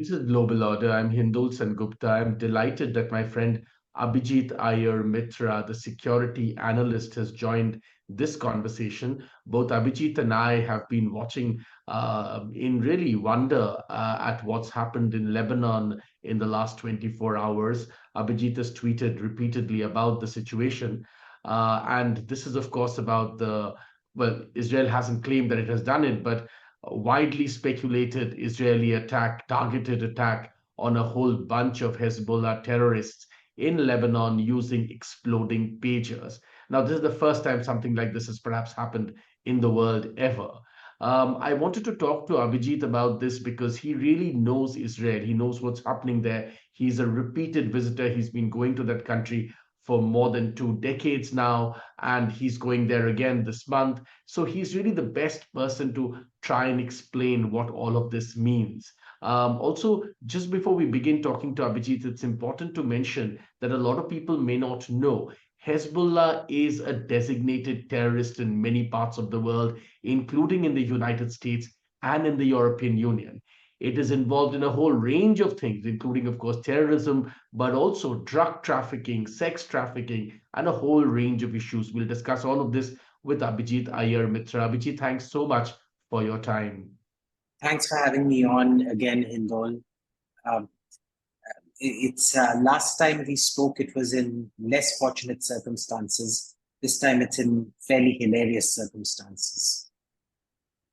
This is Global Order. I'm Hindol Sengupta. I'm delighted that my friend Abhijit Iyer-Mitra, the security analyst, has joined this conversation. Both Abhijit and I have been watching in really wonder at what's happened in Lebanon in the last 24 hours. Abhijit has tweeted repeatedly about the situation. And this is, of course, about well, Israel hasn't claimed that it has done it, but widely speculated Israeli attack, targeted attack on a whole bunch of Hezbollah terrorists in Lebanon using exploding pagers. Now, this is the first time something like this has perhaps happened in the world ever. I wanted to talk to Abhijit about this because he really knows Israel. He knows what's happening there. He's a repeated visitor. He's been going to that country for more than 2 decades now, and he's going there again this month. So he's really the best person to try and explain what all of this means. Also, just before we begin talking to Abhijit, it's important to mention that a lot of people may not know Hezbollah is a designated terrorist in many parts of the world, including in the United States and in the European Union. It is involved in a whole range of things, including, of course, terrorism, but also drug trafficking, sex trafficking, and a whole range of issues. We'll discuss all of this with Abhijit Iyer-Mitra. Abhijit, thanks so much for your time. Thanks for having me on again, Hindol. Um, it's last time we spoke, it was in less fortunate circumstances. This time it's in fairly hilarious circumstances.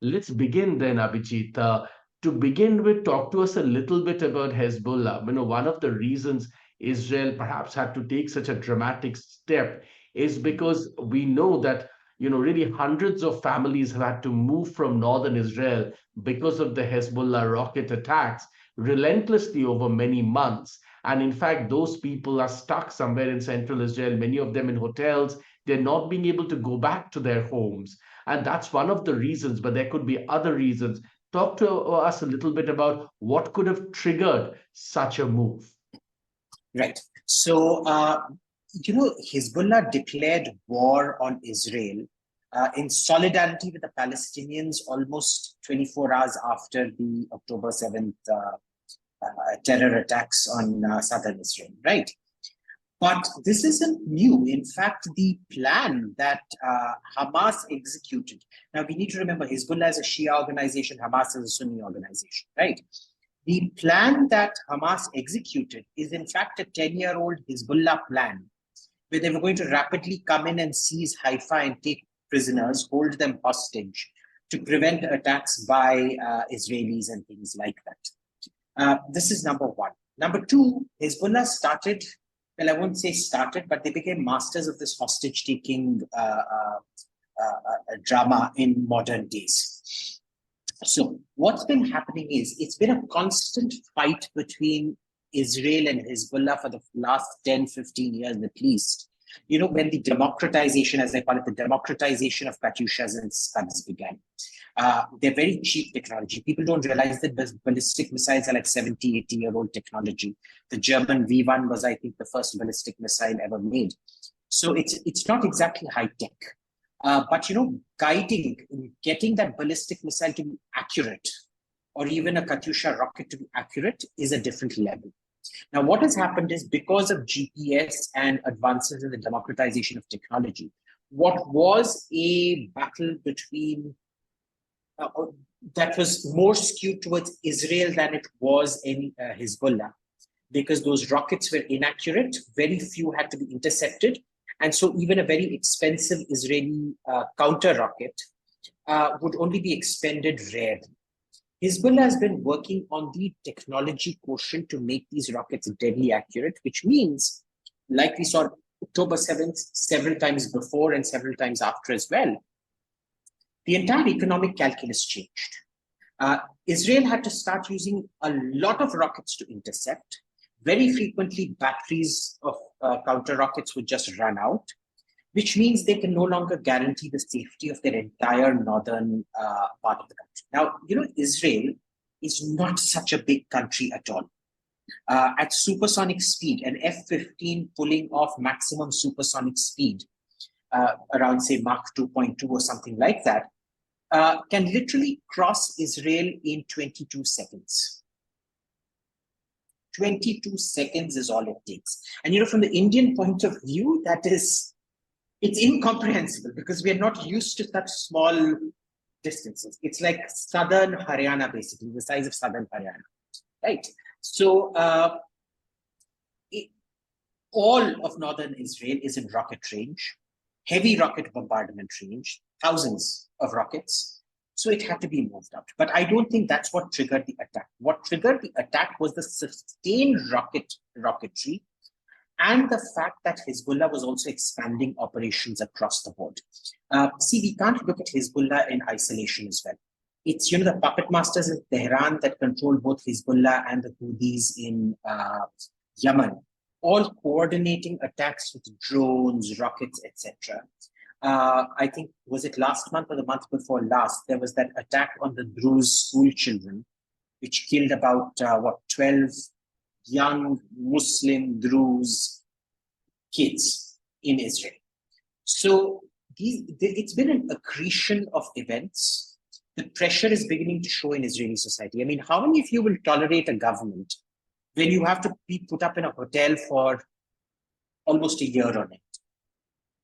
Let's begin then, Abhijit. To begin with, talk to us a little bit about Hezbollah. One of the reasons Israel perhaps had to take such a dramatic step is because we know that, really hundreds of families have had to move from northern Israel because of the Hezbollah rocket attacks relentlessly over many months. And in fact, those people are stuck somewhere in central Israel, many of them in hotels. They're not being able to go back to their homes. And that's one of the reasons, but there could be other reasons. Talk to us a little bit about what could have triggered such a move. Right. So, Hezbollah declared war on Israel in solidarity with the Palestinians almost 24 hours after the October 7th terror attacks on southern Israel, right? But this isn't new. In fact, the plan that Hamas executed, now we need to remember Hezbollah is a Shia organization, Hamas is a Sunni organization, right? The plan that Hamas executed is in fact a 10-year-old Hezbollah plan, where they were going to rapidly come in and seize Haifa and take prisoners, hold them hostage to prevent attacks by Israelis and things like that. This is number one. Number two, Hezbollah started, well, I won't say started, but they became masters of this hostage-taking drama in modern days. So what's been happening is it's been a constant fight between Israel and Hezbollah for the last 10, 15 years at least. When the democratization, as I call it, the democratization of Katyushas and Scuds began. They're very cheap technology. People don't realize that ballistic missiles are like 70, 80-year-old technology. The German V1 was, I think, the first ballistic missile ever made. So it's not exactly high tech. But getting that ballistic missile to be accurate, or even a Katyusha rocket to be accurate, is a different level. Now, what has happened is because of GPS and advances in the democratization of technology, what was a battle between that was more skewed towards Israel than it was in Hezbollah, because those rockets were inaccurate, very few had to be intercepted. And so even a very expensive Israeli counter rocket would only be expended rarely. Hezbollah has been working on the technology quotient to make these rockets deadly accurate, which means, like we saw October 7th several times before and several times after as well, the entire economic calculus changed. Israel had to start using a lot of rockets to intercept. Very frequently, batteries of counter rockets would just run out, which means they can no longer guarantee the safety of their entire northern part of the country. Now, Israel is not such a big country at all. At supersonic speed, an F-15 pulling off maximum supersonic speed around, say, Mach 2.2 or something like that, can literally cross Israel in 22 seconds. 22 seconds is all it takes. And from the Indian point of view, it's incomprehensible because we are not used to such small distances. It's like southern Haryana, basically, the size of southern Haryana, right? So all of northern Israel is in rocket range, heavy rocket bombardment range, thousands of rockets. So it had to be moved out. But I don't think that's what triggered the attack. What triggered the attack was the sustained rocketry and the fact that Hezbollah was also expanding operations across the board. See, we can't look at Hezbollah in isolation as well. It's, the puppet masters in Tehran that control both Hezbollah and the Houthis in Yemen, all coordinating attacks with drones, rockets, etc. I think, was it last month or the month before last, there was that attack on the Druze school children, which killed about, 12 young Muslim Druze kids in Israel. So it's been an accretion of events. The pressure is beginning to show in Israeli society. I mean, how many of you will tolerate a government when you have to be put up in a hotel for almost a year on end,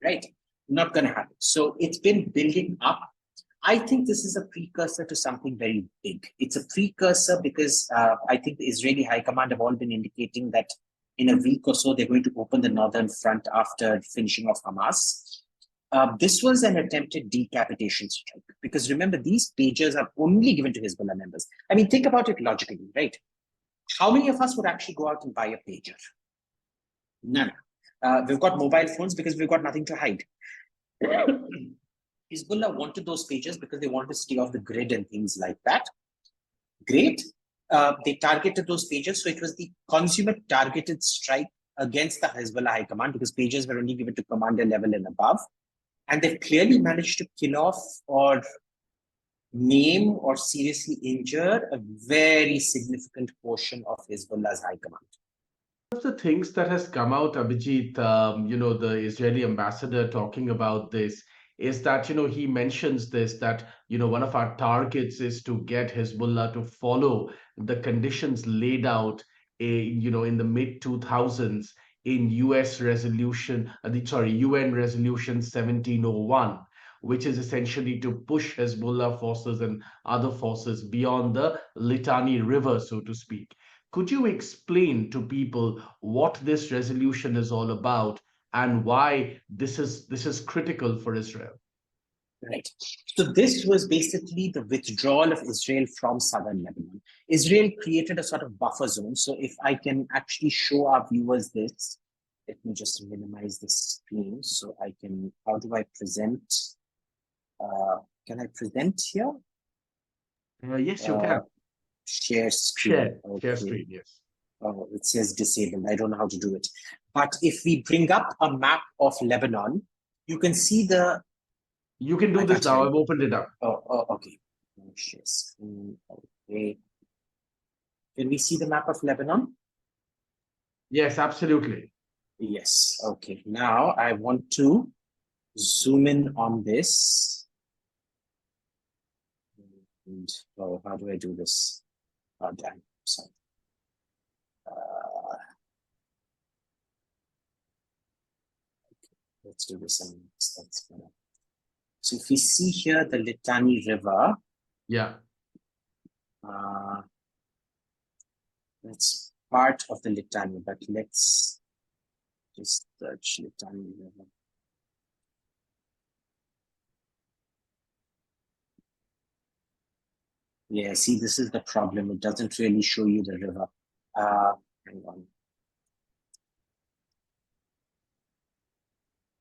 right? Not going to happen. So it's been building up. I think this is a precursor to something very big. It's a precursor because I think the Israeli High Command have all been indicating that in a week or so, they're going to open the northern front after finishing off Hamas. This was an attempted decapitation strike because remember, these pagers are only given to Hezbollah members. I mean, think about it logically, right? How many of us would actually go out and buy a pager? None. We've got mobile phones because we've got nothing to hide. Hezbollah wanted those pages because they wanted to stay off the grid and things like that. Great. They targeted those pages. So it was the consumer targeted strike against the Hezbollah High Command because pages were only given to commander level and above. And they've clearly managed to kill off or maim or seriously injure a very significant portion of Hezbollah's high command. One of the things that has come out, Abhijit, the Israeli ambassador talking about this is that, he mentions this, that, one of our targets is to get Hezbollah to follow the conditions laid out, in the mid 2000s in UN Resolution 1701, which is essentially to push Hezbollah forces and other forces beyond the Litani River, so to speak. Could you explain to people what this resolution is all about and why this is critical for Israel? Right. So this was basically the withdrawal of Israel from southern Lebanon. Israel created a sort of buffer zone. So if I can actually show our viewers this, let me just minimize the screen so I can, how do I present? Can I present here? Yes, you can. Share screen. Share screen, yes. Oh, it says disabled. I don't know how to do it. But if we bring up a map of Lebanon, you can see the... You can do this now. I've opened it up. Oh, okay. Share screen. Okay. Can we see the map of Lebanon? Yes, absolutely. Yes. Okay. Now I want to zoom in on this. And, how do I do this? Oh, damn. Sorry. Okay. Let's do this. That's better. So if we see here the Litani River, yeah, that's part of the Litani, but let's just search Litani River. Yeah, see, this is the problem. It doesn't really show you the river. Hang on.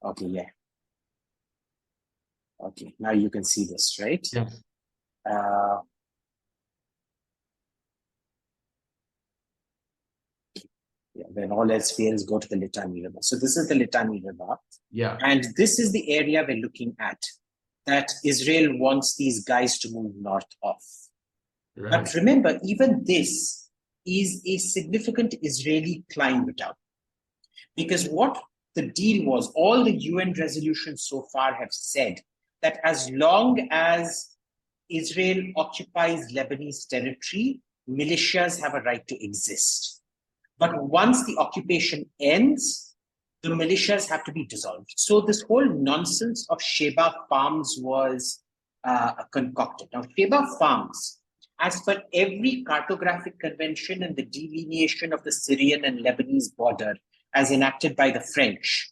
Okay, yeah. Okay, now you can see this, right? Yeah. Yeah, when all else fails, go to the Litani River. So this is the Litani River. Yeah. And this is the area we're looking at, that Israel wants these guys to move north of. Right. But remember, even this is a significant Israeli climb down. Because what the deal was, all the UN resolutions so far have said that as long as Israel occupies Lebanese territory, militias have a right to exist. But once the occupation ends, the militias have to be dissolved. So this whole nonsense of Sheba farms was concocted. Now, Sheba farms, as per every cartographic convention and the delineation of the Syrian and Lebanese border as enacted by the French,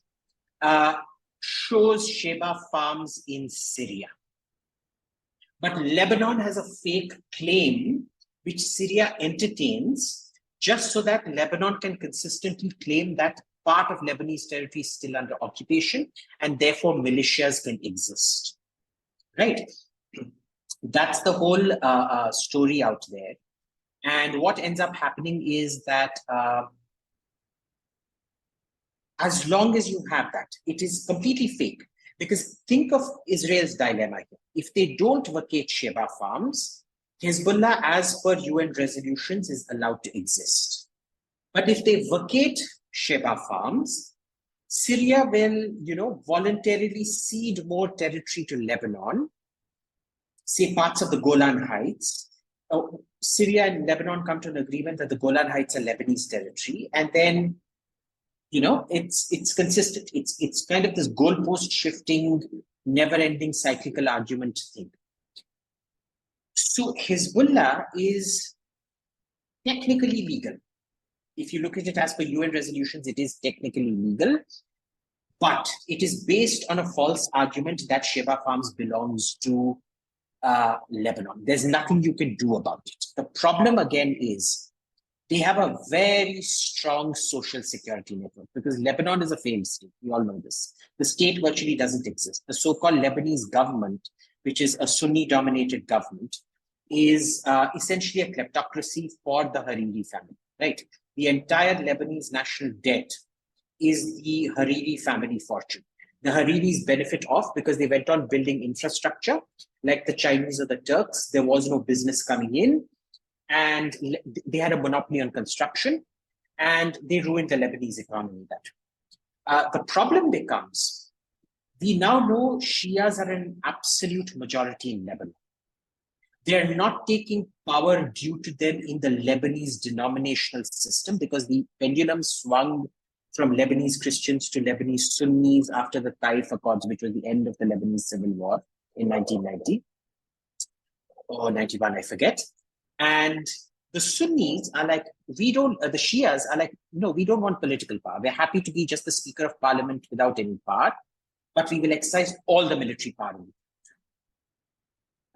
shows Sheba farms in Syria. But Lebanon has a fake claim which Syria entertains just so that Lebanon can consistently claim that part of Lebanese territory is still under occupation and therefore militias can exist. Right? That's the whole story out there. And what ends up happening is that as long as you have that, it is completely fake. Because think of Israel's dilemma here. If they don't vacate Sheba farms, Hezbollah, as per UN resolutions, is allowed to exist. But if they vacate Sheba farms, Syria will, voluntarily cede more territory to Lebanon, say parts of the Golan Heights. Syria and Lebanon come to an agreement that the Golan Heights are Lebanese territory, and then it's consistent. It's kind of this goalpost shifting, never-ending cyclical argument thing. So Hezbollah is technically legal. If you look at it as per UN resolutions, it is technically legal, but it is based on a false argument that Sheba Farms belongs to Lebanon. There's nothing you can do about it. The problem again is they have a very strong social security network because Lebanon is a failed state. We all know this. The state virtually doesn't exist. The so-called Lebanese government, which is a Sunni-dominated government, is essentially a kleptocracy for the Hariri family, right? The entire Lebanese national debt is the Hariri family fortune. The Hariris benefit off because they went on building infrastructure like the Chinese or the Turks. There was no business coming in, and they had a monopoly on construction, and they ruined the Lebanese economy. The problem becomes, we now know Shias are an absolute majority in Lebanon. They're not taking power due to them in the Lebanese denominational system because the pendulum swung from Lebanese Christians to Lebanese Sunnis after the Taif Accords, which was the end of the Lebanese Civil War in 1990 or 91, I forget. And the Sunnis are like, the Shias are like, no, we don't want political power. We're happy to be just the Speaker of Parliament without any power, but we will exercise all the military power.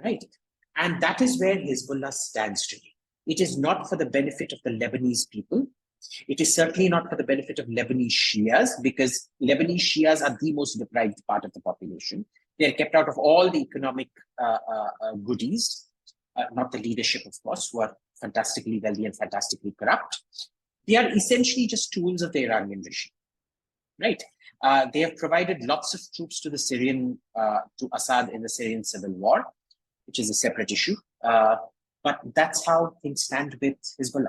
Right? And that is where Hezbollah stands today. It is not for the benefit of the Lebanese people. It is certainly not for the benefit of Lebanese Shias, because Lebanese Shias are the most deprived part of the population. They are kept out of all the economic goodies, not the leadership, of course, who are fantastically wealthy and fantastically corrupt. They are essentially just tools of the Iranian regime, right? They have provided lots of troops to the Syrian, to Assad in the Syrian civil war, which is a separate issue. But that's how things stand with Hezbollah.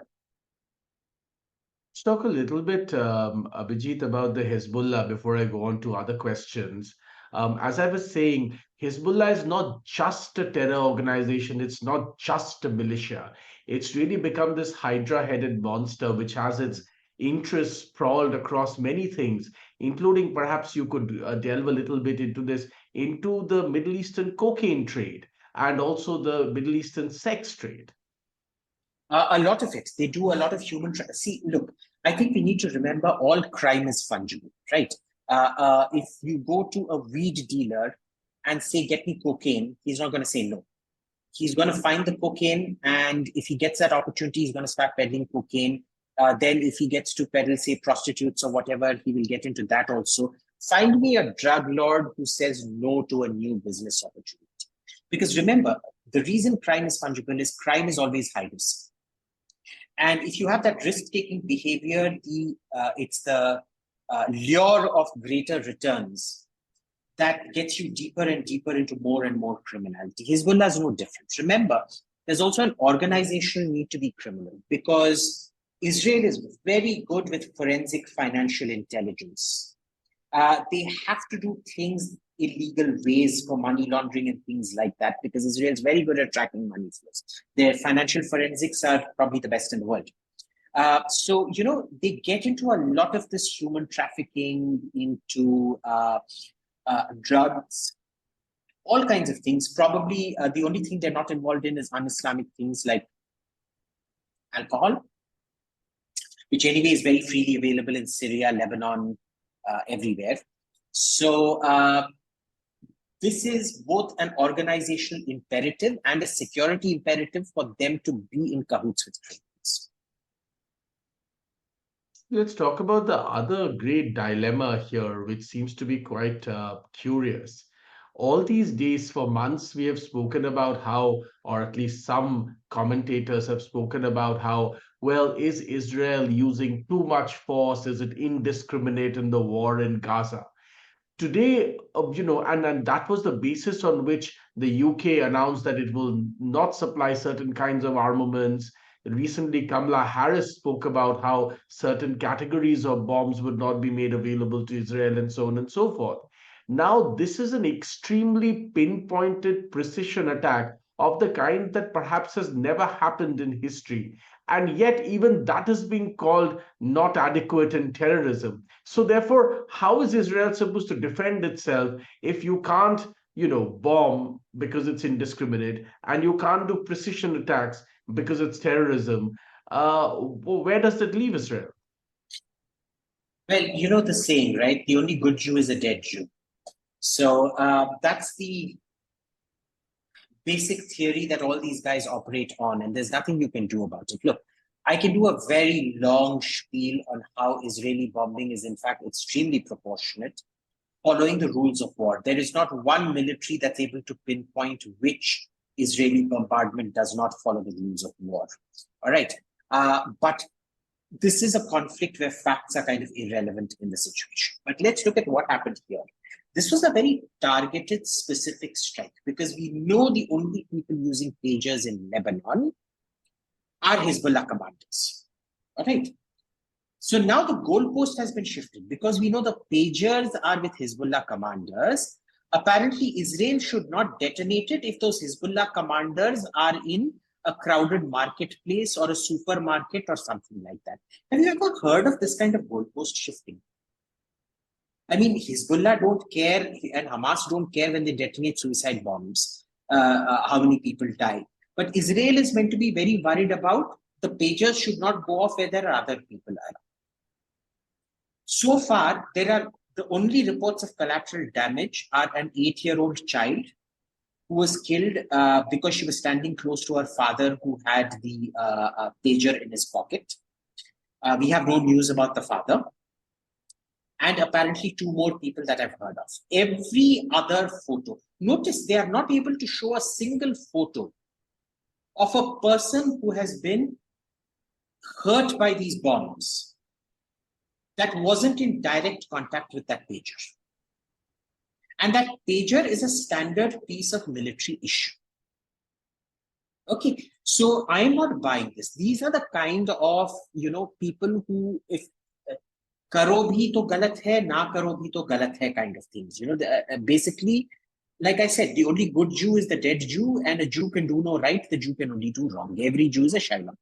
Let's talk a little bit, Abhijit, about the Hezbollah before I go on to other questions. As I was saying, Hezbollah is not just a terror organization. It's not just a militia. It's really become this hydra-headed monster which has its interests sprawled across many things, including perhaps you could delve a little bit into the Middle Eastern cocaine trade and also the Middle Eastern sex trade. A lot of it. They do a lot of human. See, look, I think we need to remember all crime is fungible, right? If you go to a weed dealer and say, get me cocaine, he's not going to say no. He's going to find the cocaine, and if he gets that opportunity, he's going to start peddling cocaine. Then if he gets to peddle, say, prostitutes or whatever, he will get into that also. Find me a drug lord who says no to a new business opportunity. Because remember, the reason crime is fungible is crime is always high risk. And if you have that risk-taking behavior, it's the lure of greater returns that gets you deeper and deeper into more and more criminality. Hezbollah is no different. Remember, there's also an organizational need to be criminal because Israel is very good with forensic financial intelligence. They have to do things illegal ways for money laundering and things like that because Israel is very good at tracking money flows. Their financial forensics are probably the best in the world. So, they get into a lot of this human trafficking, into drugs, all kinds of things. Probably the only thing they're not involved in is un-Islamic things like alcohol, which anyway is very freely available in Syria, Lebanon, everywhere. So this is both an organizational imperative and a security imperative for them to be in cahoots with criminals. Let's talk about the other great dilemma here, which seems to be quite curious. All these days, for months, we have spoken about how, or at least some commentators have spoken about how, well, is Israel using too much force? Is it indiscriminate in the war in Gaza? Today, and that was the basis on which the UK announced that it will not supply certain kinds of armaments. Recently, Kamala Harris spoke about how certain categories of bombs would not be made available to Israel, and so on and so forth. Now, this is an extremely pinpointed precision attack of the kind that perhaps has never happened in history. And yet, even that is being called not adequate in terrorism. So therefore, how is Israel supposed to defend itself if you can't, bomb because it's indiscriminate, and you can't do precision attacks because it's terrorism? Where does that leave Israel? Well, you know the saying, right? The only good Jew is a dead Jew. So that's the basic theory that all these guys operate on, and there's nothing you can do about it. Look, I can do a very long spiel on how Israeli bombing is, in fact, extremely proportionate, following the rules of war. There is not one military that's able to pinpoint which Israeli bombardment does not follow the rules of war. All right. But this is a conflict where facts are kind of irrelevant in the situation. But let's look at what happened here. This was a very targeted, specific strike because we know the only people using pagers in Lebanon are Hezbollah commanders. All right. So now the goalpost has been shifted because we know the pagers are with Hezbollah commanders. Apparently, Israel should not detonate it if those Hezbollah commanders are in a crowded marketplace or a supermarket or something like that. Have you ever heard of this kind of goalpost shifting? I mean, Hezbollah don't care and Hamas don't care when they detonate suicide bombs, how many people die. But Israel is meant to be very worried about the pagers should not go off where there are other people around. So far, the only reports of collateral damage are an 8-year-old child who was killed because she was standing close to her father who had the pager in his pocket. We have no news about the father. And apparently 2 more people that I've heard of. Every other photo. Notice they are not able to show a single photo of a person who has been hurt by these bombs that wasn't in direct contact with that pager. And that pager is a standard piece of military issue. Okay, so I am not buying this. These are the kind of, people who, if karo bhi to galat hai, na karo bhi to galat hai kind of things. Basically, like I said, the only good Jew is the dead Jew, and a Jew can do no right, the Jew can only do wrong. Every Jew is a Shylock.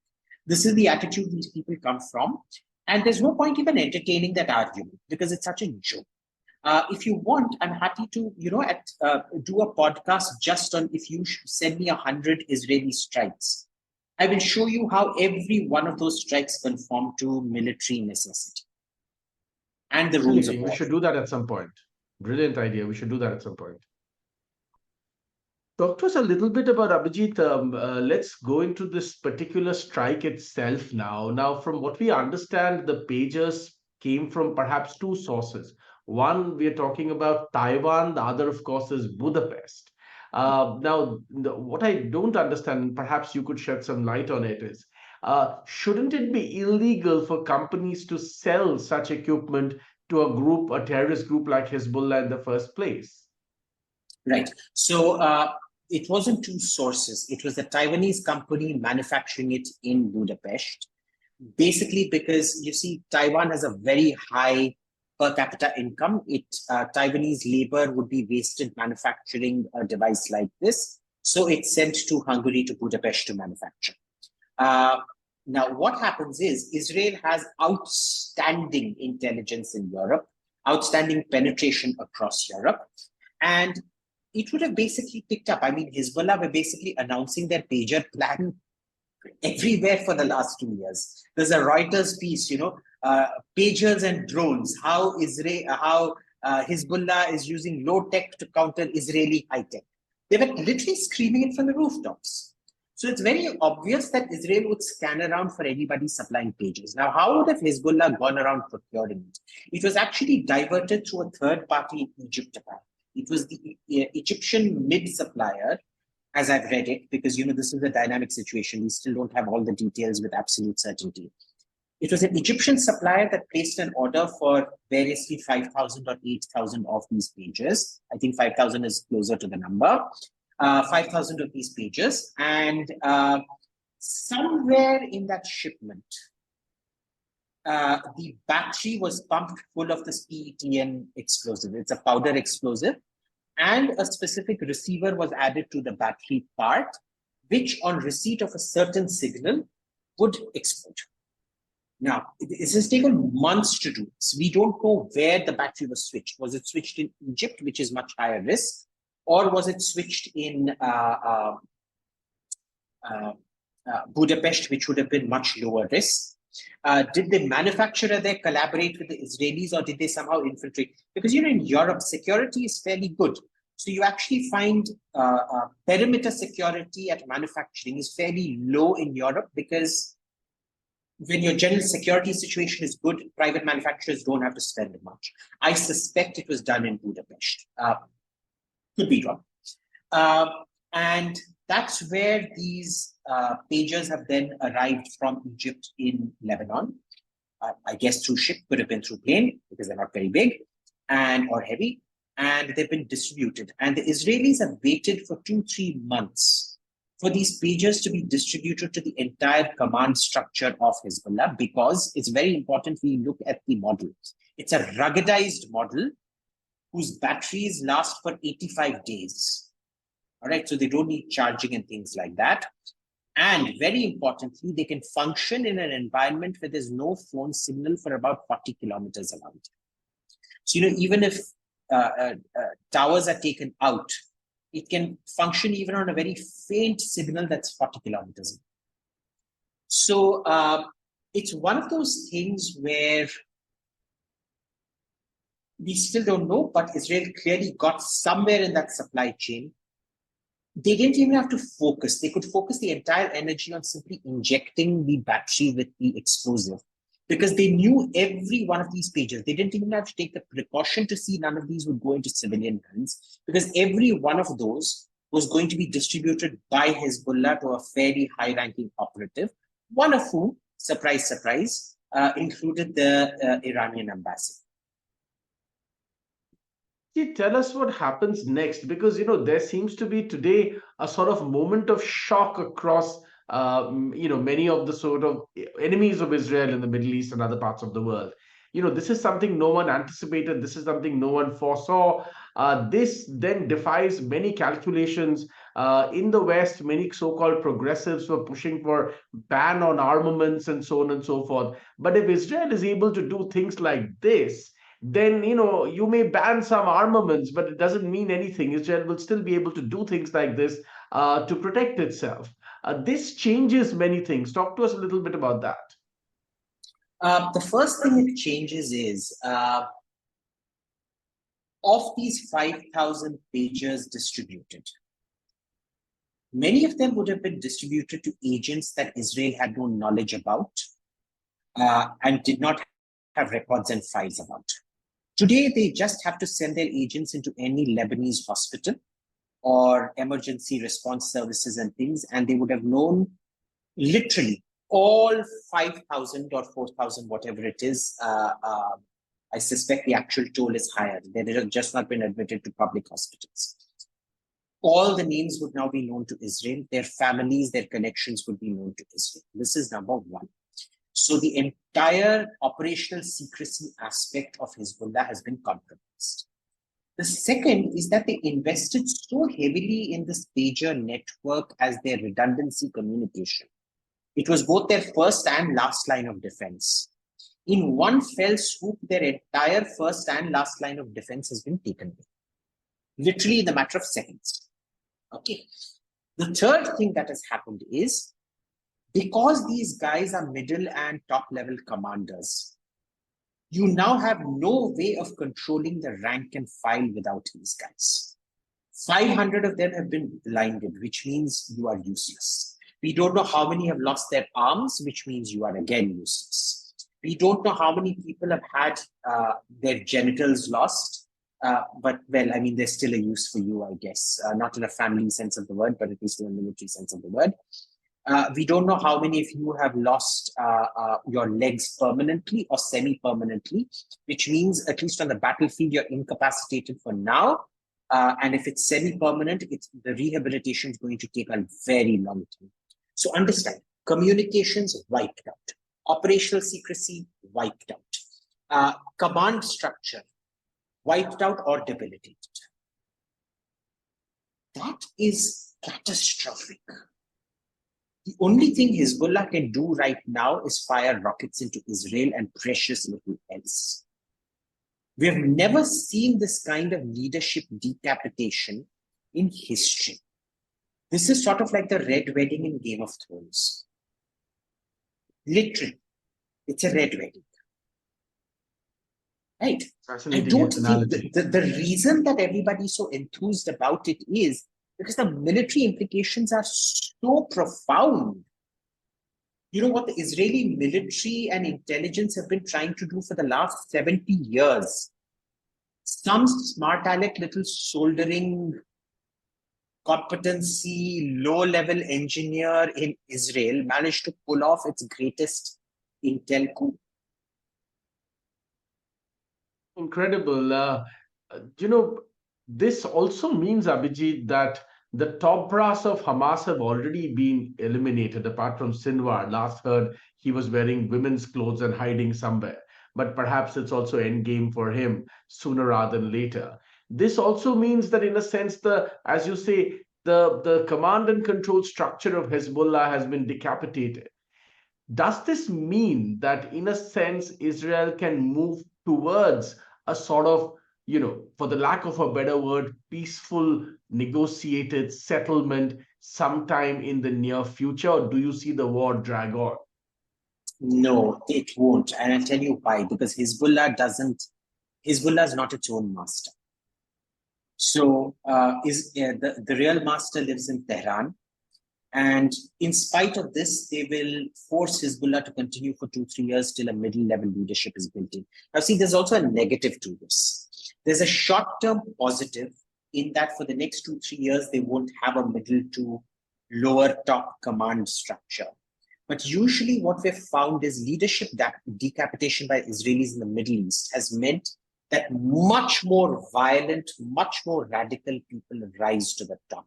This is the attitude these people come from. And there's no point even entertaining that argument because it's such a joke. If you want, I'm happy to, do a podcast just on if you send me 100 Israeli strikes. I will show you how every one of those strikes conform to military necessity and the rules of war. We should do that at some point. Brilliant idea. We should do that at some point. Talk to us a little bit about Abhijit. Let's go into this particular strike itself now. Now, from what we understand, the pagers came from perhaps 2 sources. One, we are talking about Taiwan. The other, of course, is Budapest. Now, what I don't understand, and perhaps you could shed some light on it, is shouldn't it be illegal for companies to sell such equipment to a terrorist group like Hezbollah in the first place? Right. So it wasn't 2 sources. It was a Taiwanese company manufacturing it in Budapest. Basically, because you see, Taiwan has a very high per capita income. Taiwanese labor would be wasted manufacturing a device like this. So it's sent to Hungary, to Budapest to manufacture. Now, what happens is Israel has outstanding intelligence in Europe, outstanding penetration across Europe, and it would have basically picked up. I mean, Hezbollah were basically announcing their pager plan everywhere for the last 2 years. There's a Reuters piece, pagers and drones, how Hezbollah is using low tech to counter Israeli high tech. They were literally screaming it from the rooftops. So it's very obvious that Israel would scan around for anybody supplying pages. Now, how would have Hezbollah gone around procuring it? It was actually diverted through a third party in Egypt. It was the Egyptian mid supplier, as I've read it, because this is a dynamic situation. We still don't have all the details with absolute certainty. It was an Egyptian supplier that placed an order for variously 5,000 or 8,000 of these pages. I think 5,000 is closer to the number. 5,000 of these pages, and somewhere in that shipment, the battery was pumped full of this PETN explosive. It's a powder explosive, and a specific receiver was added to the battery part, which on receipt of a certain signal would explode. Now, this has taken months to do. So we don't know where the battery was switched. Was it switched in Egypt, which is much higher risk? Or was it switched in Budapest, which would have been much lower risk? Did the manufacturer there collaborate with the Israelis, or did they somehow infiltrate? Because in Europe, security is fairly good. So you actually find perimeter security at manufacturing is fairly low in Europe, because when your general security situation is good, private manufacturers don't have to spend much. I suspect it was done in Budapest. Could be wrong. And that's where these pagers have then arrived from Egypt in Lebanon. I guess through ship, could have been through plane, because they're not very big or heavy. And they've been distributed. And the Israelis have waited for 2-3 months for these pagers to be distributed to the entire command structure of Hezbollah, because it's very important we look at the model. It's a ruggedized model whose batteries last for 85 days. All right, so they don't need charging and things like that. And very importantly, they can function in an environment where there's no phone signal for about 40 kilometers around. So, even if towers are taken out, it can function even on a very faint signal that's 40 kilometers away. So it's one of those things where we still don't know, but Israel clearly got somewhere in that supply chain. They didn't even have to focus. They could focus the entire energy on simply injecting the battery with the explosive, because they knew every one of these pages. They didn't even have to take the precaution to see none of these would go into civilian hands, because every one of those was going to be distributed by Hezbollah to a fairly high-ranking operative, one of whom, surprise, surprise, included the Iranian ambassador. Tell us what happens next, because there seems to be today a sort of moment of shock across many of the sort of enemies of Israel in the Middle East and other parts of the world. This is something no one anticipated. This is something no one foresaw. This then defies many calculations. In the West, many so-called progressives were pushing for ban on armaments and so on and so forth. But if Israel is able to do things like this, then you may ban some armaments, but it doesn't mean anything. Israel will still be able to do things like this to protect itself. This changes many things. Talk to us a little bit about that. The first thing it changes is, of these 5,000 pagers distributed, many of them would have been distributed to agents that Israel had no knowledge about and did not have records and files about. Today, they just have to send their agents into any Lebanese hospital or emergency response services and things, and they would have known literally all 5,000 or 4,000, whatever it is. I suspect the actual toll is higher. They have just not been admitted to public hospitals. All the names would now be known to Israel. Their families, their connections would be known to Israel. This is number one. So the entire operational secrecy aspect of Hezbollah has been compromised. The second is that they invested so heavily in this pager network as their redundancy communication. It was both their first and last line of defense. In one fell swoop, their entire first and last line of defense has been taken away, literally in the matter of seconds. Okay. The third thing that has happened is, because these guys are middle and top level commanders, you now have no way of controlling the rank and file without these guys. 500 of them have been blinded, which means you are useless. We don't know how many have lost their arms, which means you are again useless. We don't know how many people have had their genitals lost, but well, I mean, there's still a use for you, I guess. Not in a family sense of the word, but at least in a military sense of the word. We don't know how many of you have lost your legs permanently or semi-permanently, which means at least on the battlefield, you're incapacitated for now. And if it's semi-permanent, the rehabilitation is going to take a very long time. So understand, communications wiped out, operational secrecy wiped out, command structure wiped out or debilitated. That is catastrophic. The only thing Hezbollah can do right now is fire rockets into Israel and precious little else. We have never seen this kind of leadership decapitation in history. This is sort of like the Red Wedding in Game of Thrones. Literally, it's a red wedding. Right? I don't think the reason that everybody's so enthused about it is because the military implications are so profound. You know what the Israeli military and intelligence have been trying to do for the last 70 years? Some smart aleck little soldering competency, low-level engineer in Israel managed to pull off its greatest intel coup. Incredible. This also means, Abhijit, that the top brass of Hamas have already been eliminated, apart from Sinwar. Last heard he was wearing women's clothes and hiding somewhere. But perhaps it's also endgame for him sooner rather than later. This also means that, in a sense, as you say, the command and control structure of Hezbollah has been decapitated. Does this mean that, in a sense, Israel can move towards a sort of, for the lack of a better word, peaceful, negotiated settlement sometime in the near future? Or do you see the war drag on? No, it won't. And I'll tell you why. Because Hezbollah is not its own master. So the real master lives in Tehran. And in spite of this, they will force Hezbollah to continue for 2-3 years till a middle-level leadership is built in. Now, see, there's also a negative to this. There's a short-term positive in that for the next 2-3 years, they won't have a middle to lower top command structure. But usually what we've found is leadership decapitation by Israelis in the Middle East has meant that much more violent, much more radical people rise to the top.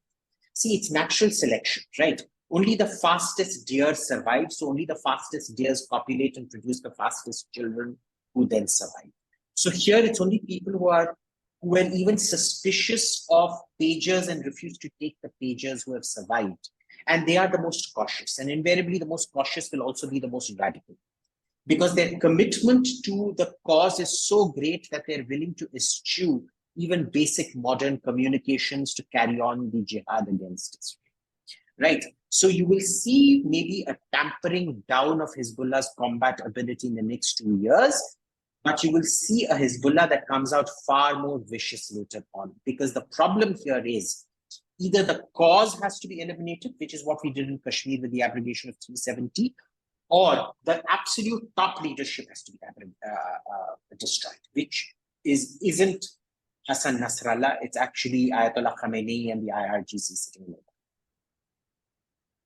See, it's natural selection, right? Only the fastest deer survive, so only the fastest deers populate and produce the fastest children who then survive. So here it's only people who are even suspicious of pagers and refuse to take the pagers who have survived. And they are the most cautious. And invariably, the most cautious will also be the most radical, because their commitment to the cause is so great that they're willing to eschew even basic modern communications to carry on the jihad against Israel. Right? So you will see maybe a tampering down of Hezbollah's combat ability in the next 2 years, but you will see a Hezbollah that comes out far more vicious later on. Because the problem here is either the cause has to be eliminated, which is what we did in Kashmir with the abrogation of 370, or the absolute top leadership has to be destroyed, which isn't Hassan Nasrallah, it's actually Ayatollah Khamenei and the IRGC sitting there.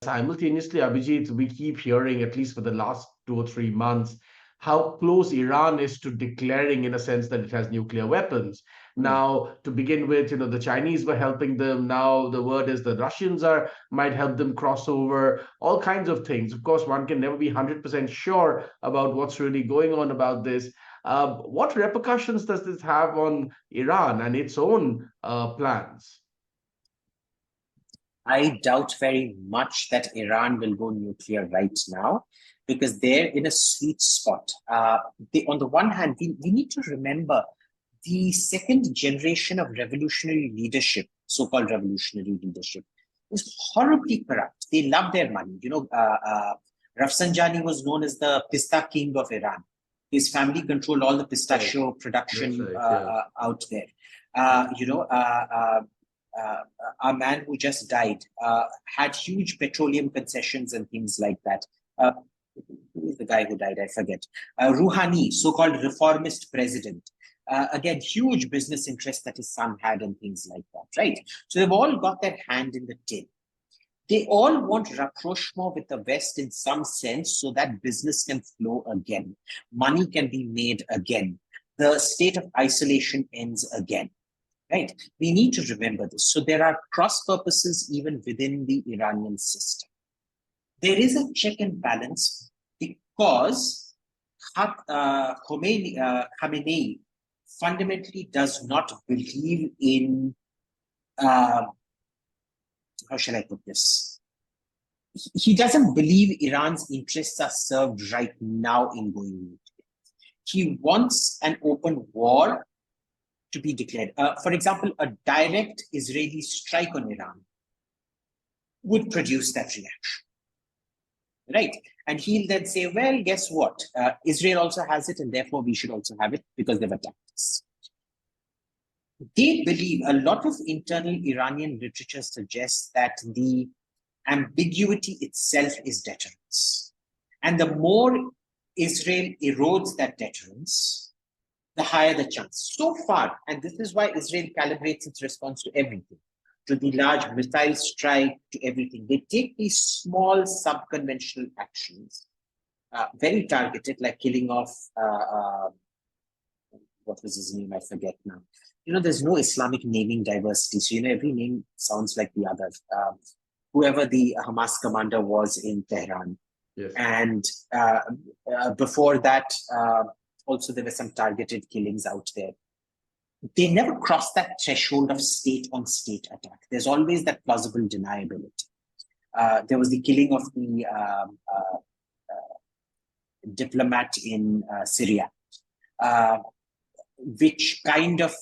Simultaneously, Abhijit, we keep hearing, at least for the last 2 or 3 months, how close Iran is to declaring, in a sense, that it has nuclear weapons. Now, to begin with, the Chinese were helping them. Now the word is the Russians might help them cross over, all kinds of things. Of course, one can never be 100% sure about what's really going on about this. What repercussions does this have on Iran and its own plans? I doubt very much that Iran will go nuclear right now, because they're in a sweet spot. On the one hand, we need to remember the second generation of revolutionary leadership, so-called revolutionary leadership, was horribly corrupt. They love their money. Rafsanjani was known as the pista king of Iran. His family controlled all the pistachio production out there. Our man who just died had huge petroleum concessions and things like that. Who is the guy who died? I forget. Rouhani, so-called reformist president. Again, huge business interests that his son had and things like that, right? So they've all got their hand in the till. They all want rapprochement with the West in some sense so that business can flow again. Money can be made again. The state of isolation ends again, right? We need to remember this. So there are cross purposes even within the Iranian system. There is a check and balance because Khamenei fundamentally does not believe in, how shall I put this? He doesn't believe Iran's interests are served right now in going nuclear. He wants an open war to be declared. For example, a direct Israeli strike on Iran would produce that reaction, right? And he'll then say, well, guess what? Israel also has it, and therefore we should also have it because they've attacked us. They believe, a lot of internal Iranian literature suggests that the ambiguity itself is deterrence. And the more Israel erodes that deterrence, the higher the chance. So far, and this is why Israel calibrates its response to everything, to the large missile strike, to everything. They take these small sub-conventional actions, very targeted, like killing off, what was his name? I forget now. There's no Islamic naming diversity. So, every name sounds like the other. Whoever the Hamas commander was in Tehran. Yes. And before that, also there were some targeted killings out there. They never cross that threshold of state-on-state attack. There's always that plausible deniability. There was the killing of the diplomat in Syria, which kind of,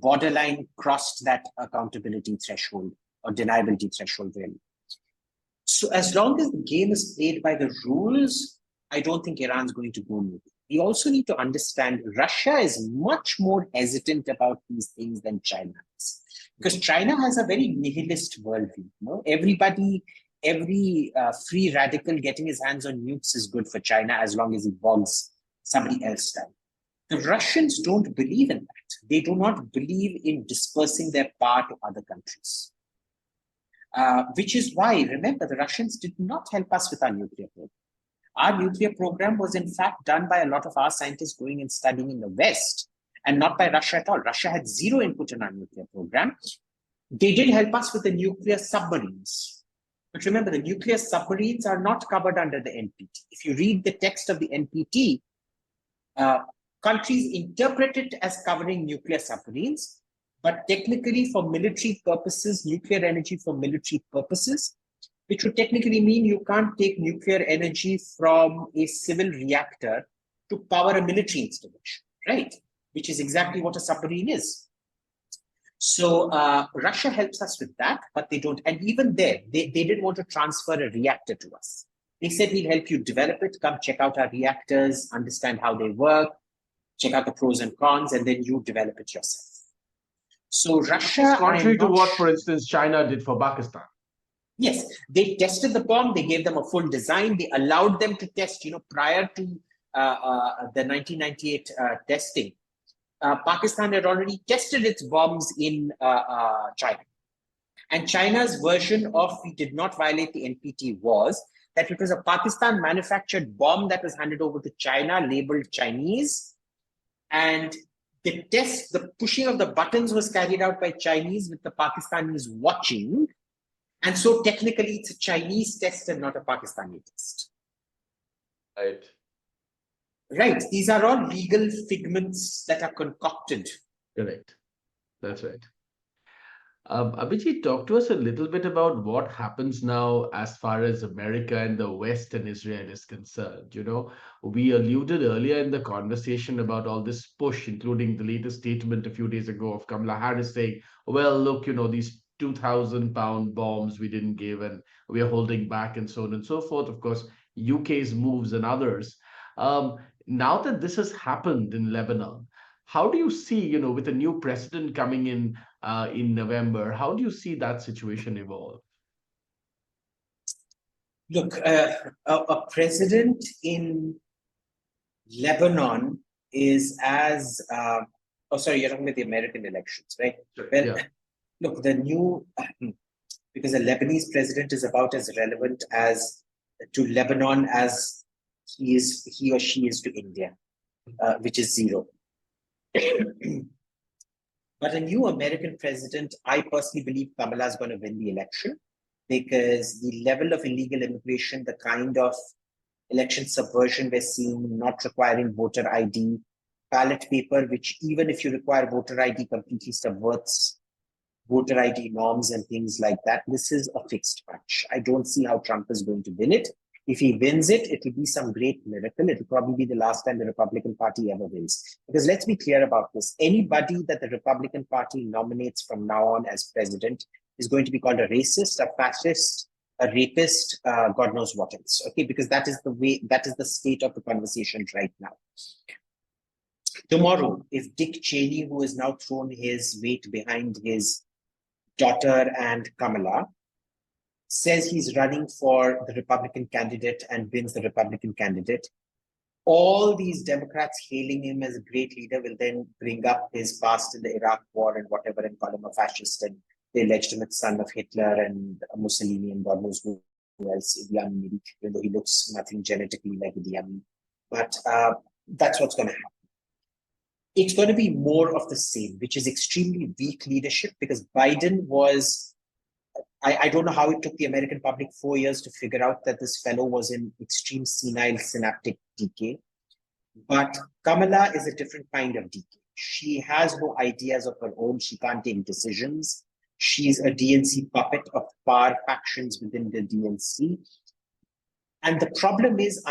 borderline crossed that accountability threshold or deniability threshold, really. So as long as the game is played by the rules, I don't think Iran's going to go nuclear. We also need to understand Russia is much more hesitant about these things than China is. Because China has a very nihilist worldview. Every free radical getting his hands on nukes is good for China as long as it bogs somebody else down. The Russians don't believe in that. They do not believe in dispersing their power to other countries. Which is why, remember, the Russians did not help us with our nuclear program. Our nuclear program was in fact done by a lot of our scientists going and studying in the West, and not by Russia at all. Russia had zero input in our nuclear program. They did help us with the nuclear submarines. But remember, the nuclear submarines are not covered under the NPT. If you read the text of the NPT, countries interpret it as covering nuclear submarines, but technically for military purposes, nuclear energy for military purposes, which would technically mean you can't take nuclear energy from a civil reactor to power a military installation, right? Which is exactly what a submarine is. So Russia helps us with that, but they don't. And even there, they didn't want to transfer a reactor to us. They said, we'll help you develop it, come check out our reactors, understand how they work, check out the pros and cons, and then you develop it yourself. So Russia... Contrary to what, for instance, China did for Pakistan. Yes, they tested the bomb, they gave them a full design, they allowed them to test, prior to the 1998 testing. Pakistan had already tested its bombs in China. And China's version of we did not violate the NPT was that it was a Pakistan manufactured bomb that was handed over to China, labeled Chinese. And the pushing of the buttons was carried out by Chinese with the Pakistanis watching. And so technically it's a Chinese test and not a Pakistani test. Right. Right. These are all legal figments that are concocted. Correct. That's right. Abhijit, talk to us a little bit about what happens now as far as America and the West and Israel is concerned. We alluded earlier in the conversation about all this push, including the latest statement a few days ago of Kamala Harris saying, well, look, these 2,000-pound bombs we didn't give and we are holding back and so on and so forth. Of course, UK's moves and others. Now that this has happened in Lebanon, how do you see, with a new president coming in November, how do you see that situation evolve? Look, a president in Lebanon is as, oh, sorry, you're talking about the American elections, right? Sure. Well, Yeah. look, the new, because a Lebanese president is about as relevant as to Lebanon as he or she is to India, which is zero. But a new American president, I personally believe Kamala is going to win the election because the level of illegal immigration, the kind of election subversion we're seeing, not requiring voter ID, ballot paper, which even if you require voter ID, completely subverts voter ID norms and things like that. This is a fixed match. I don't see how Trump is going to win it. If he wins it, it will be some great miracle. It will probably be the last time the Republican Party ever wins. Because let's be clear about this. Anybody that the Republican Party nominates from now on as president is going to be called a racist, a fascist, a rapist, God knows what else. Okay, because that is the state of the conversation right now. Tomorrow, if Dick Cheney, who has now thrown his weight behind his daughter and Kamala, says he's running for the Republican candidate and wins the Republican candidate, all these Democrats hailing him as a great leader will then bring up his past in the Iraq war and whatever and call him a fascist, and they alleged him as son of Hitler and Mussolini and God knows who else, Idi Amin, maybe, even though he looks nothing genetically like Idi Amin. But that's what's going to happen. It's going to be more of the same, which is extremely weak leadership because Biden was, I don't know how it took the American public 4 years to figure out that this fellow was in extreme senile synaptic decay. But Kamala is a different kind of decay. She has no ideas of her own. She can't take decisions. She's a DNC puppet of power factions within the DNC. And the problem is,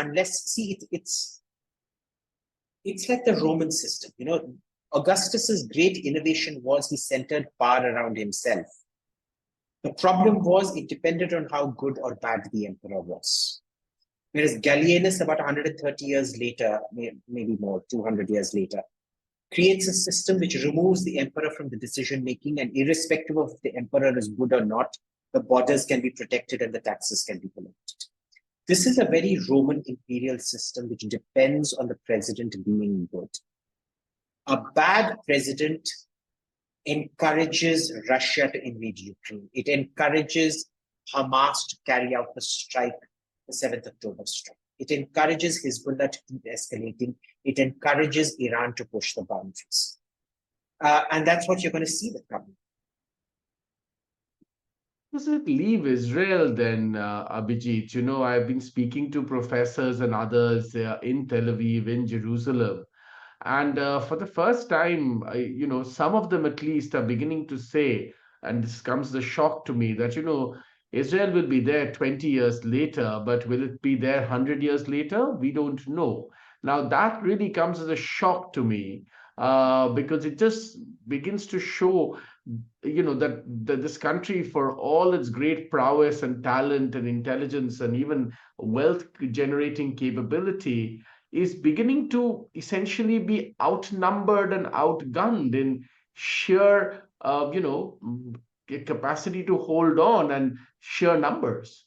it's like the Roman system. Augustus's great innovation was he centered power around himself. The problem was it depended on how good or bad the emperor was. Whereas Gallienus, about 130 years later, maybe more, 200 years later, creates a system which removes the emperor from the decision-making, and irrespective of if the emperor is good or not, the borders can be protected and the taxes can be collected. This is a very Roman imperial system which depends on the president being good. A bad president encourages Russia to invade Ukraine. It encourages Hamas to carry out the strike, the 7th October strike. It encourages Hezbollah to keep escalating. It encourages Iran to push the boundaries. And that's what you're going to see with coming. Does it leave Israel then, Abhijit? I've been speaking to professors and others in Tel Aviv, in Jerusalem. And for the first time, some of them at least are beginning to say, and this comes as a shock to me, that, Israel will be there 20 years later, but will it be there 100 years later? We don't know. Now, that really comes as a shock to me because it just begins to show, that this country, for all its great prowess and talent and intelligence and even wealth generating capability, is beginning to essentially be outnumbered and outgunned in sheer, capacity to hold on and sheer numbers.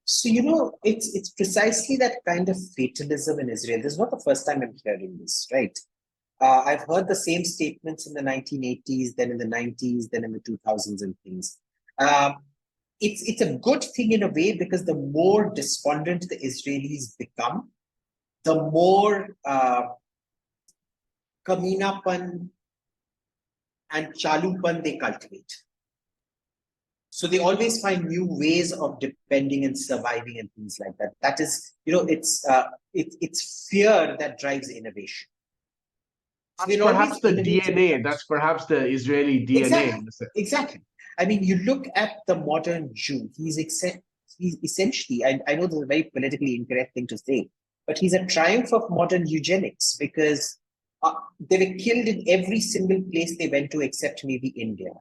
So, it's precisely that kind of fatalism in Israel. This is not the first time I'm hearing this, right? I've heard the same statements in the 1980s, then in the 90s, then in the 2000s and things. It's a good thing in a way because the more despondent the Israelis become, the more kaminapan and chalupan they cultivate. So they always find new ways of depending and surviving and things like that. That is, it's fear that drives innovation. That's We're always perhaps the innovating DNA. country. That's perhaps the Israeli DNA Exactly. in the sense. Exactly. I mean, you look at the modern Jew, he's essentially, I know this is a very politically incorrect thing to say, but he's a triumph of modern eugenics because they were killed in every single place they went to except maybe India.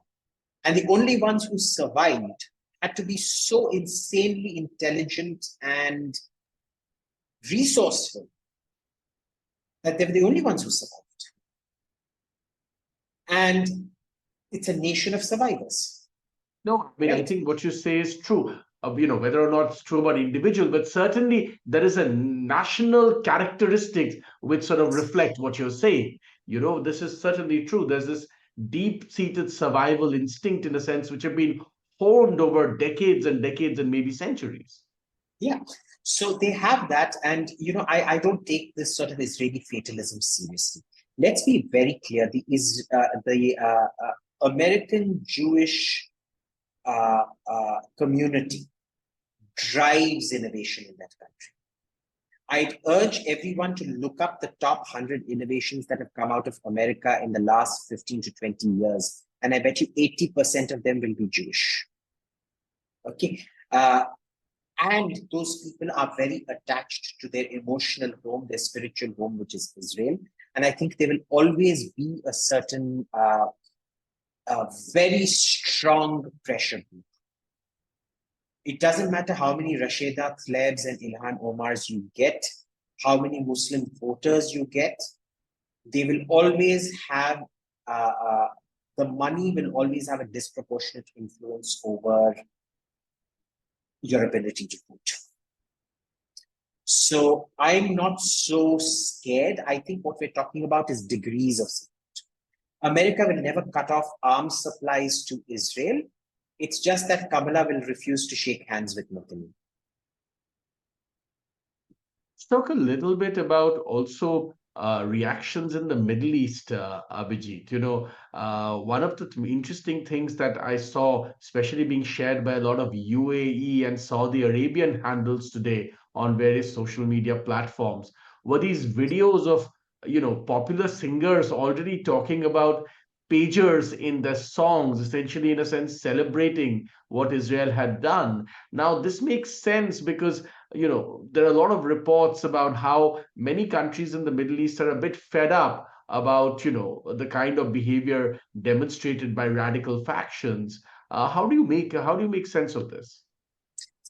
And the only ones who survived had to be so insanely intelligent and resourceful that they were the only ones who survived. And it's a nation of survivors. No, I mean, I Right. think what you say is true. Whether or not it's true about individual, but certainly there is a national characteristics which sort of reflect what you're saying. This is certainly true. There's this deep-seated survival instinct in a sense which have been honed over decades and decades and maybe centuries. Yeah. So they have that. And, I don't take this sort of Israeli fatalism seriously. Let's be very clear. The American Jewish community drives innovation in that country. I'd urge everyone to look up the top 100 innovations that have come out of America in the last 15 to 20 years. And I bet you 80% of them will be Jewish. Okay. And those people are very attached to their emotional home, their spiritual home, which is Israel. And I think there will always be a certain very strong pressure group. It doesn't matter how many Rashida Tlaibs and Ilhan Omars you get, how many Muslim voters you get, they will always have, the money will always have a disproportionate influence over your ability to vote. So I'm not so scared. I think what we're talking about is degrees of support. America will never cut off arms supplies to Israel. It's just that Kamala will refuse to shake hands with Netanyahu. Let's talk a little bit about also reactions in the Middle East, Abhijit. One of the interesting things that I saw, especially being shared by a lot of UAE and Saudi Arabian handles today on various social media platforms, were these videos of, popular singers already talking about pagers in their songs, essentially, in a sense, celebrating what Israel had done. Now, this makes sense because there are a lot of reports about how many countries in the Middle East are a bit fed up about, the kind of behavior demonstrated by radical factions. How do you make sense of this?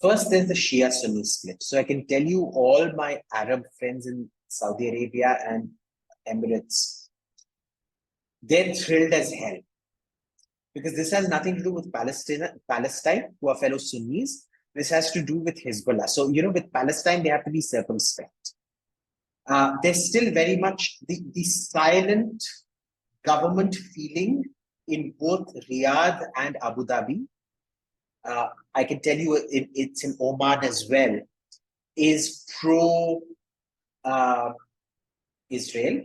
First, there's the Shia Sunni split. So I can tell you all my Arab friends in Saudi Arabia and Emirates, they're thrilled as hell because this has nothing to do with Palestine, who are fellow Sunnis. This has to do with Hezbollah. So, with Palestine, they have to be circumspect. There's still very much the silent government feeling in both Riyadh and Abu Dhabi. I can tell you it's in Oman as well, is pro Israel,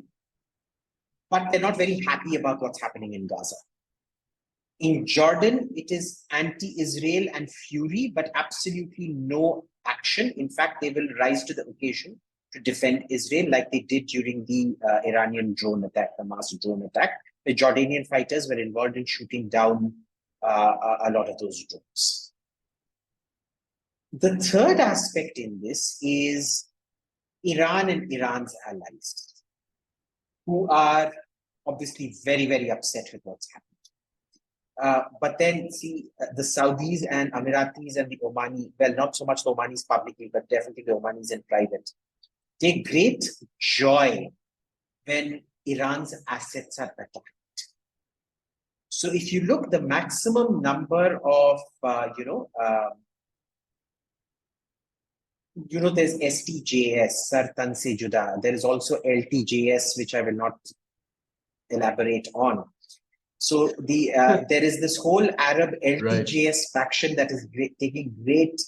but they're not very happy about what's happening in Gaza. In Jordan, it is anti-Israel and fury, but absolutely no action. In fact, they will rise to the occasion to defend Israel like they did during the Iranian drone attack, the mass drone attack. The Jordanian fighters were involved in shooting down a lot of those drones. The third aspect in this is Iran and Iran's allies, who are obviously very, very upset with what's happened. But then see the Saudis and Emiratis and the Omani, well, not so much the Omanis publicly, but definitely the Omanis in private, take great joy when Iran's assets are attacked. So if you look, the maximum number of, there's STJS, Sartan Se Juda. There is also LTJS, which I will not elaborate on. So there is this whole Arab LTJS Right. faction that is taking great,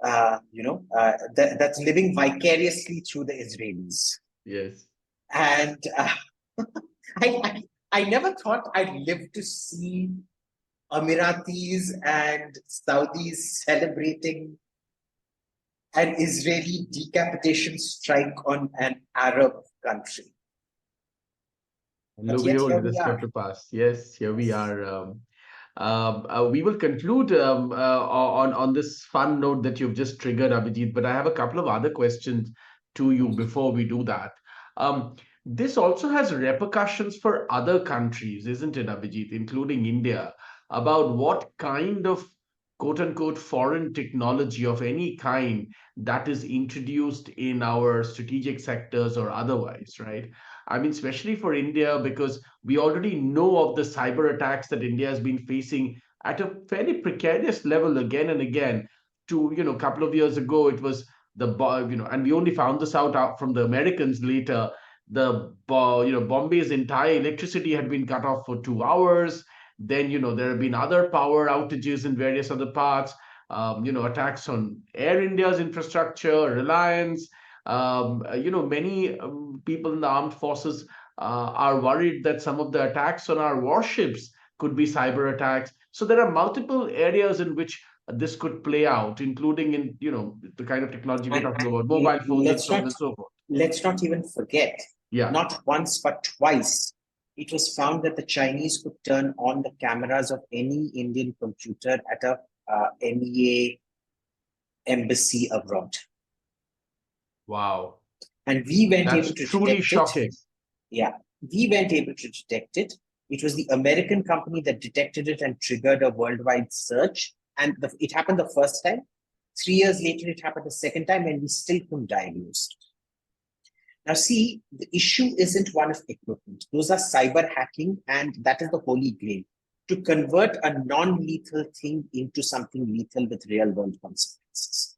that's living vicariously through the Israelis. Yes. And I never thought I'd live to see Emiratis and Saudis celebrating an Israeli decapitation strike on an Arab country. And lo But and yet behold, here it we has come are. to pass. Yes, here we Yes. are. We will conclude on this fun note that you've just triggered, Abhijit. But I have a couple of other questions to you before we do that. This also has repercussions for other countries, isn't it, Abhijit, including India, about what kind of quote unquote foreign technology of any kind that is introduced in our strategic sectors or otherwise, right? I mean, especially for India, because we already know of the cyber attacks that India has been facing at a fairly precarious level again and again. A couple of years ago, it was and we only found this out from the Americans later. Bombay's entire electricity had been cut off for 2 hours. Then, there have been other power outages in various other parts. Attacks on Air India's infrastructure, Reliance. Many people in the armed forces are worried that some of the attacks on our warships could be cyber attacks. So there are multiple areas in which this could play out, including in the kind of technology we're And talking about, mobile phones and let's so on not and so forth. even forget, Yeah. not once but twice, it was found that the Chinese could turn on the cameras of any Indian computer at a MEA embassy abroad. Wow. And we weren't That's able to truly detect it. shocking. Yeah, we weren't able to detect it. It was the American company that detected it and triggered a worldwide search. And it happened the first time. 3 years later, it happened the second time, and we still couldn't diagnose it. Now, see, the issue isn't one of equipment. Those are cyber hacking, and that is the holy grail, to convert a non-lethal thing into something lethal with real-world consequences.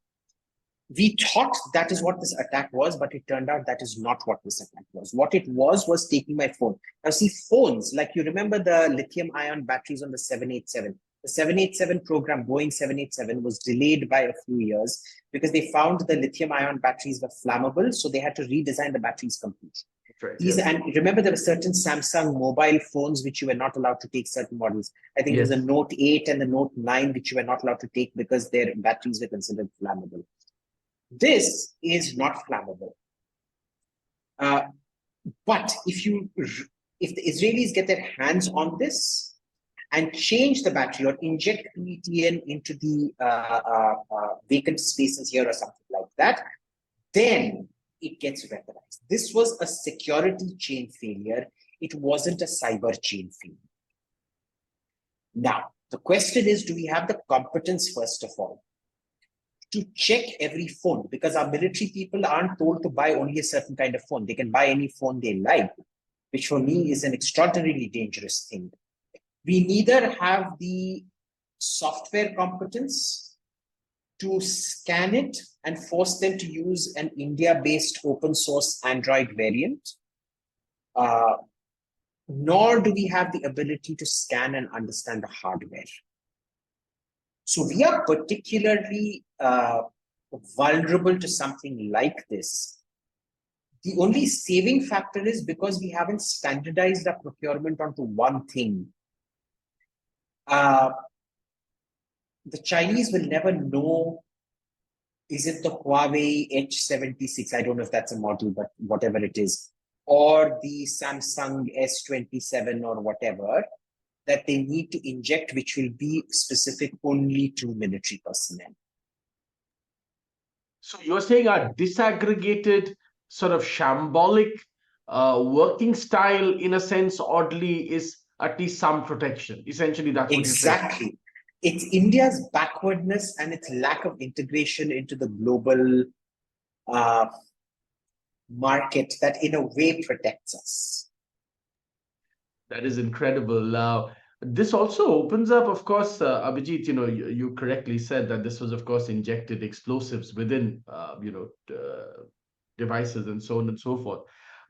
We thought that is what this attack was, but it turned out that is not what this attack was. What it was taking my phone. Now, see, phones, like you remember the lithium-ion batteries on the 787. The 787 program, Boeing 787, was delayed by a few years because they found the lithium-ion batteries were flammable, so they had to redesign the batteries completely. Right, These, yes. and remember, there were certain Samsung mobile phones which you were not allowed to take certain models. I think Yes. it was the Note 8 and the Note 9 which you were not allowed to take because their batteries were considered flammable. This is not flammable. But if the Israelis get their hands on this and change the battery or inject PETN into the vacant spaces here or something like that, then it gets weaponized. This was a security chain failure. It wasn't a cyber chain failure. Now, the question is, do we have the competence, first of all, to check every phone? Because our military people aren't told to buy only a certain kind of phone. They can buy any phone they like, which for me is an extraordinarily dangerous thing. We neither have the software competence to scan it and force them to use an India-based open source Android variant, nor do we have the ability to scan and understand the hardware. So we are particularly vulnerable to something like this. The only saving factor is because we haven't standardized our procurement onto one thing. The Chinese will never know, is it the Huawei H76? I don't know if that's a model, but whatever it is, or the Samsung S27 or whatever, that they need to inject, which will be specific only to military personnel. So you're saying a disaggregated, sort of shambolic working style, in a sense, oddly, is at least some protection. Essentially, that's what you're saying. Exactly. It's India's backwardness and its lack of integration into the global market that, in a way, protects us. That is incredible. This also opens up, of course, Abhijit, you correctly said that this was, of course, injected explosives within, devices and so on and so forth.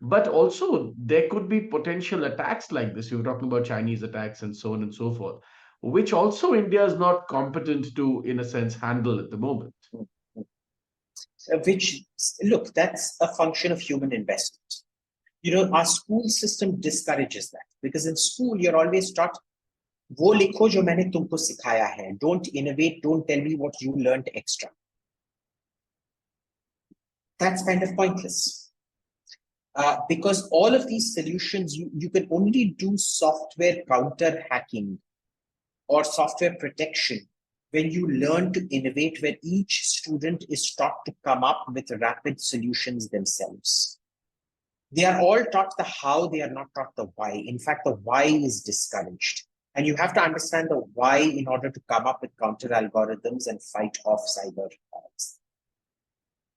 But also, there could be potential attacks like this. You were talking about Chinese attacks and so on and so forth, which also India is not competent to, in a sense, handle at the moment. Which, look, that's a function of human investment. Our school system discourages that, because in school, you're always taught, wo likho jo maine tumko sikhaya hai. Don't innovate, don't tell me what you learned extra. That's kind of pointless. because all of these solutions, you can only do software counter hacking or software protection when you learn to innovate, where each student is taught to come up with rapid solutions themselves. They are all taught the how, they are not taught the why. In fact, the why is discouraged. And you have to understand the why in order to come up with counter algorithms and fight off cyber attacks.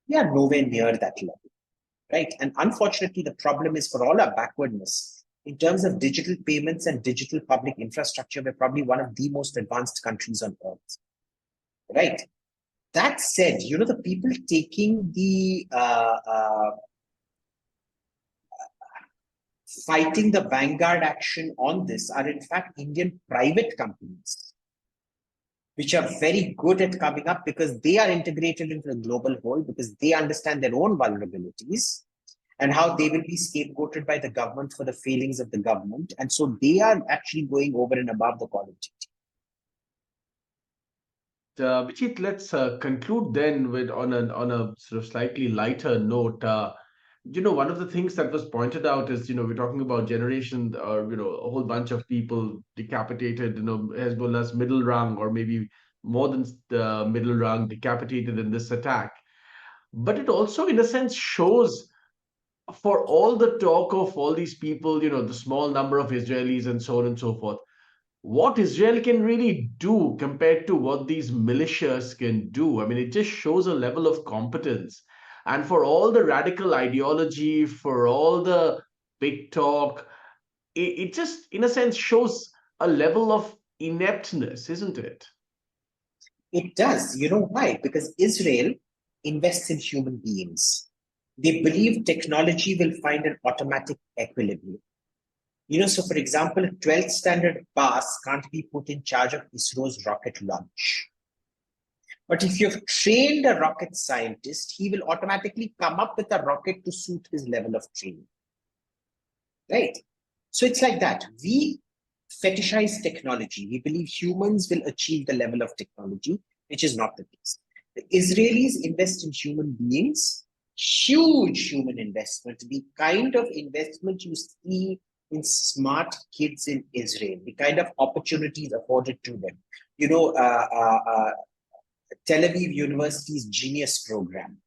We are nowhere near that level, right? And unfortunately, the problem is, for all our backwardness, in terms of digital payments and digital public infrastructure, we're probably one of the most advanced countries on earth, right? That said, the people taking the fighting the vanguard action on this are in fact Indian private companies, which are very good at coming up because they are integrated into the global whole, because they understand their own vulnerabilities and how they will be scapegoated by the government for the failings of the government. And so they are actually going over and above the Call of Duty. Abhijit, let's conclude then with on a sort of slightly lighter note. One of the things that was pointed out is, we're talking about generation, or a whole bunch of people decapitated. Hezbollah's middle rung, or maybe more than the middle rung, decapitated in this attack. But it also, in a sense, shows, for all the talk of all these people, the small number of Israelis and so on and so forth, what Israel can really do compared to what these militias can do. I mean, it just shows a level of competence. And for all the radical ideology, for all the big talk, it just, in a sense, shows a level of ineptness, isn't it? It does. You know why? Because Israel invests in human beings. They believe technology will find an automatic equilibrium. So for example, a 12th standard pass can't be put in charge of ISRO's rocket launch. But if you've trained a rocket scientist, he will automatically come up with a rocket to suit his level of training. Right? So it's like that. We fetishize technology. We believe humans will achieve the level of technology, which is not the case. The Israelis invest in human beings, huge human investment, the kind of investment you see in smart kids in Israel, the kind of opportunities afforded to them. Tel Aviv University's Genius program,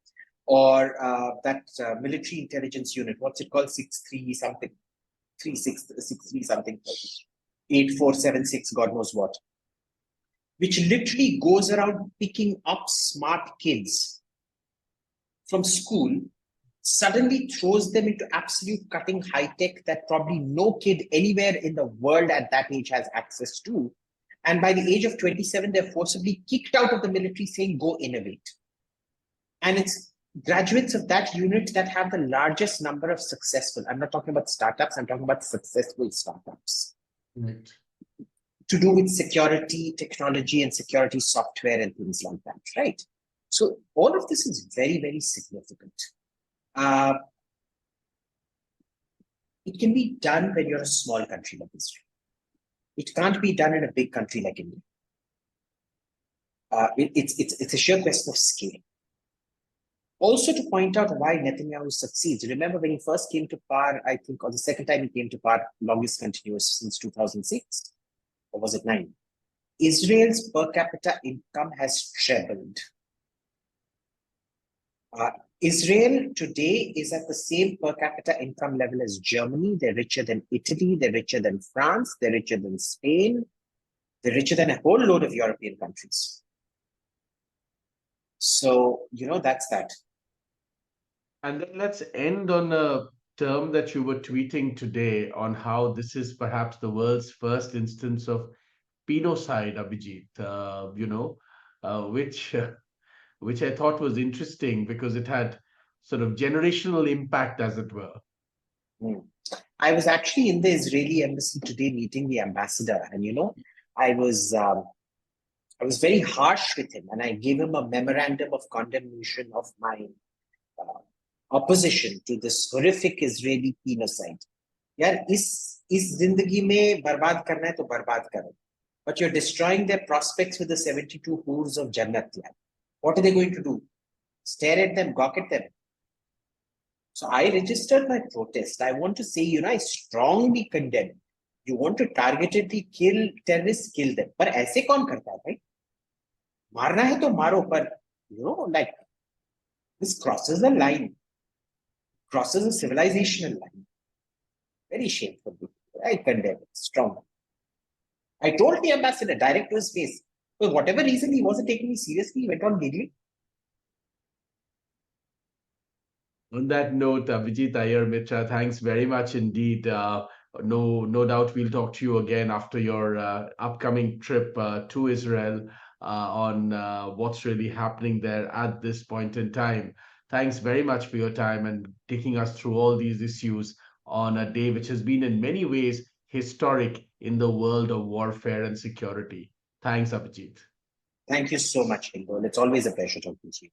or that military intelligence unit, what's it called? 63 something, 63 something, 8476, God knows what, which literally goes around picking up smart kids from school, suddenly throws them into absolute cutting high tech that probably no kid anywhere in the world at that age has access to. And by the age of 27, they're forcibly kicked out of the military, saying, go innovate. And it's graduates of that unit that have the largest number of successful, I'm not talking about startups, I'm talking about successful startups. Right. To do with security technology and security software and things like that, right? So all of this is very, very significant. It can be done when you're a small country like Israel. It can't be done in a big country like India. It's a sheer question of scale. Also, to point out why Netanyahu succeeds. Remember when he first came to power, I think, or the second time he came to power, longest continuous since 2006, or was it 9? Israel's per capita income has trebled. Israel today is at the same per capita income level as Germany. They're richer than Italy. They're richer than France. They're richer than Spain. They're richer than a whole load of European countries. So, that's that. And then let's end on a term that you were tweeting today on how this is perhaps the world's first instance of penocide, Abhijit, which I thought was interesting because it had sort of generational impact, as it were. I was actually in the Israeli embassy today meeting the ambassador, and I was very harsh with him, and I gave him a memorandum of condemnation of my opposition to this horrific Israeli genocide. Yeah, is zindagi mein barbad karna hai to barbad karo. But you're destroying their prospects with the 72 hoods of Jannat. What are they going to do? Stare at them, gawk at them. So I registered my protest. I want to say, I strongly condemn. You want to targetedly kill terrorists, kill them. But ऐसे कौन करता है भाई? मारना है तो मारो, पर like this crosses a line, crosses a civilizational line. Very shameful. I condemn it strongly. I told the ambassador direct to his face. For whatever reason, he wasn't taking me seriously. He went on giggling. On that note, Abhijit Iyer-Mitra, thanks very much indeed. No doubt we'll talk to you again after your upcoming trip to Israel on what's really happening there at this point in time. Thanks very much for your time and taking us through all these issues on a day which has been in many ways historic in the world of warfare and security. Thanks, Abhijit. Thank you so much, Hindol. It's always a pleasure talking to you.